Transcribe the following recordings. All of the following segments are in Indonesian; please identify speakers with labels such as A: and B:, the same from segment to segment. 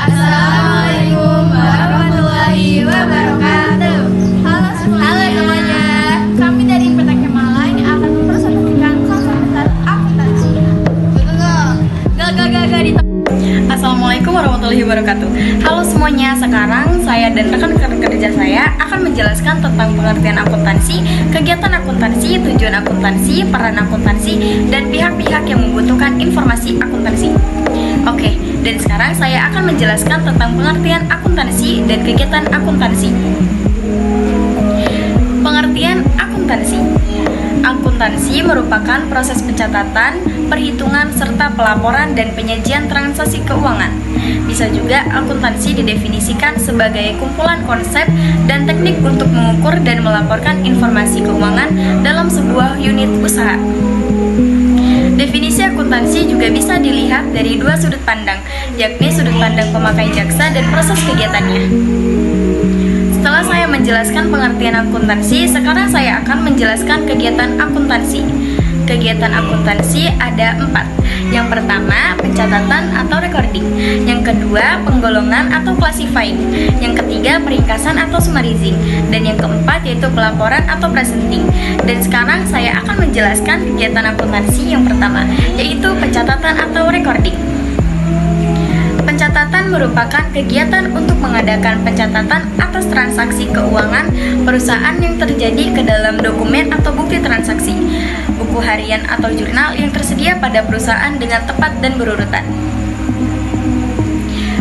A: Assalamualaikum warahmatullahi wabarakatuh. Halo semuanya. Kami dari Petaka Malai akan mempresentasikan konsep besar akuntansi.
B: Assalamualaikum warahmatullahi wabarakatuh. Halo semuanya, sekarang saya dan rekan-rekan kerja saya akan menjelaskan tentang pengertian akuntansi, kegiatan akuntansi, tujuan akuntansi, peran akuntansi, dan pihak-pihak yang membutuhkan informasi akuntansi. Oke, dan sekarang saya akan menjelaskan tentang pengertian akuntansi dan kegiatan akuntansi. Pengertian akuntansi. Akuntansi merupakan proses pencatatan, perhitungan, serta pelaporan dan penyajian transaksi keuangan. Bisa juga akuntansi didefinisikan sebagai kumpulan konsep dan teknik untuk mengukur dan melaporkan informasi keuangan dalam sebuah unit usaha. Definisi akuntansi juga bisa dilihat dari dua sudut pandang, yakni sudut pandang pemakai jasa dan proses kegiatannya. Setelah saya menjelaskan pengertian akuntansi, sekarang saya akan menjelaskan kegiatan akuntansi. Kegiatan akuntansi ada 4. Yang pertama, pencatatan atau recording. Yang kedua, penggolongan atau classifying. Yang ketiga, peringkasan atau summarizing. Dan yang keempat, yaitu pelaporan atau presenting. Dan sekarang saya akan menjelaskan kegiatan akuntansi yang pertama, yaitu pencatatan atau recording. Pencatatan merupakan kegiatan untuk mengadakan pencatatan atas transaksi keuangan perusahaan yang terjadi ke dalam dokumen atau bukti transaksi, buku harian atau jurnal yang tersedia pada perusahaan dengan tepat dan berurutan.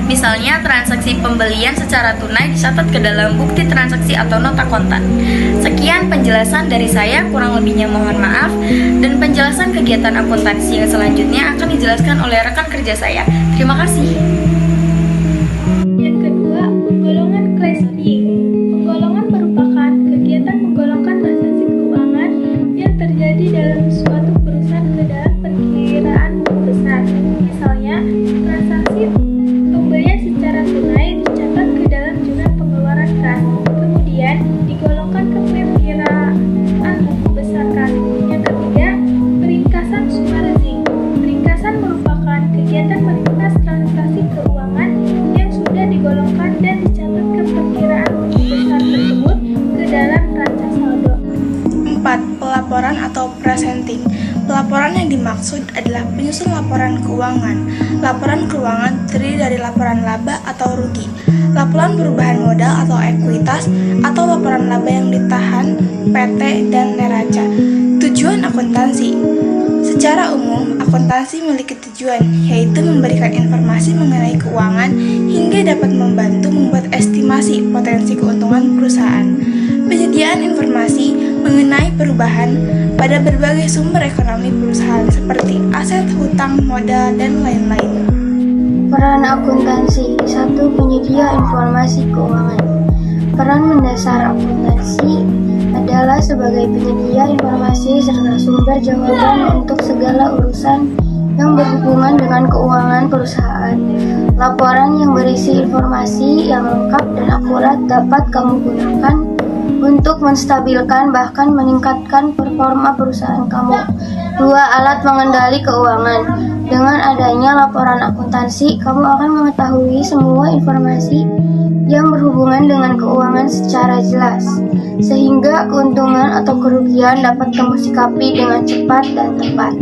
B: Misalnya, transaksi pembelian secara tunai dicatat ke dalam bukti transaksi atau nota kontan. Sekian penjelasan dari saya, kurang lebihnya mohon maaf. Dan penjelasan kegiatan akuntansi yang selanjutnya akan dijelaskan oleh rekan kerja saya. Terima kasih.
A: Yang kedua, penggolongan classifying. Penggolongan merupakan kegiatan menggolongkan transaksi keuangan yang terjadi dalam suatu perusahaan ke dalam perkiraan besar. Misalnya, transaksi pembelian secara tunai dicatat ke dalam jurnal pengeluaran kas, kemudian digolongkan ke perkiraan buku besar kas. Yang ketiga, peringkasan summarizing. Peringkasan merupakan kegiatan meringkas transaksi keuangan yang sudah digolongkan dan dicatat ke perkiraan buku besar tersebut ke dalam neraca saldo.
C: 4. Pelaporan atau presenting. Pelaporan yang dimaksud adalah penyusun laporan keuangan. Laporan keuangan terdiri dari laporan laba atau rugi, laporan perubahan modal atau ekuitas, atau laporan laba yang ditahan, PT, dan neraca. Tujuan akuntansi. Secara umum, akuntansi memiliki tujuan, yaitu memberikan informasi mengenai keuangan hingga dapat membantu membuat estimasi potensi keuntungan perusahaan. Penyediaan informasi mengenai perubahan pada berbagai sumber ekonomi perusahaan seperti aset, hutang, modal, dan lain-lain.
D: Peran akuntansi. 1. Penyedia informasi keuangan. Peran mendasar akuntansi adalah sebagai penyedia informasi serta sumber jawaban untuk segala urusan yang berhubungan dengan keuangan perusahaan. Laporan yang berisi informasi yang lengkap dan akurat dapat kamu gunakan untuk menstabilkan bahkan meningkatkan performa perusahaan kamu. 2. Alat mengendali keuangan. Dengan adanya laporan akuntansi, kamu akan mengetahui semua informasi yang berhubungan dengan keuangan secara jelas, sehingga keuntungan atau kerugian dapat kamu sikapi dengan cepat dan tepat.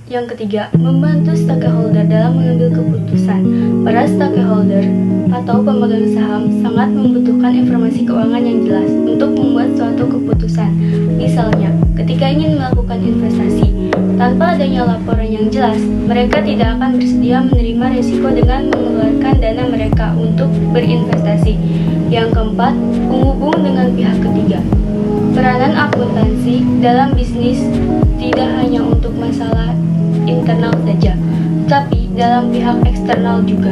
B: Yang ketiga, membantu stakeholder dalam mengambil keputusan. Para stakeholder atau pemegang saham sangat membutuhkan informasi keuangan yang jelas untuk membuat suatu keputusan. Misalnya, ketika ingin melakukan investasi, tanpa adanya laporan yang jelas, mereka tidak akan bersedia menerima risiko dengan mengeluarkan dana mereka untuk berinvestasi. Yang keempat, penghubung dengan pihak ketiga. Peranan akuntansi dalam bisnis tidak hanya untuk masalah internal saja, tapi dalam pihak eksternal juga.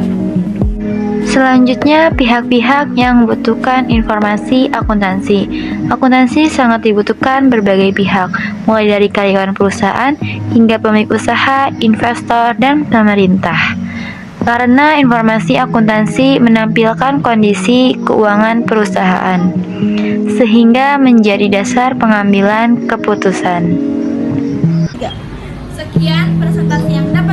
E: Selanjutnya, pihak-pihak yang membutuhkan informasi akuntansi. Akuntansi sangat dibutuhkan berbagai pihak, mulai dari karyawan perusahaan hingga pemilik usaha, investor, dan pemerintah. Karena informasi akuntansi menampilkan kondisi keuangan perusahaan, sehingga menjadi dasar pengambilan keputusan.
A: Sekian presentasi yang dapat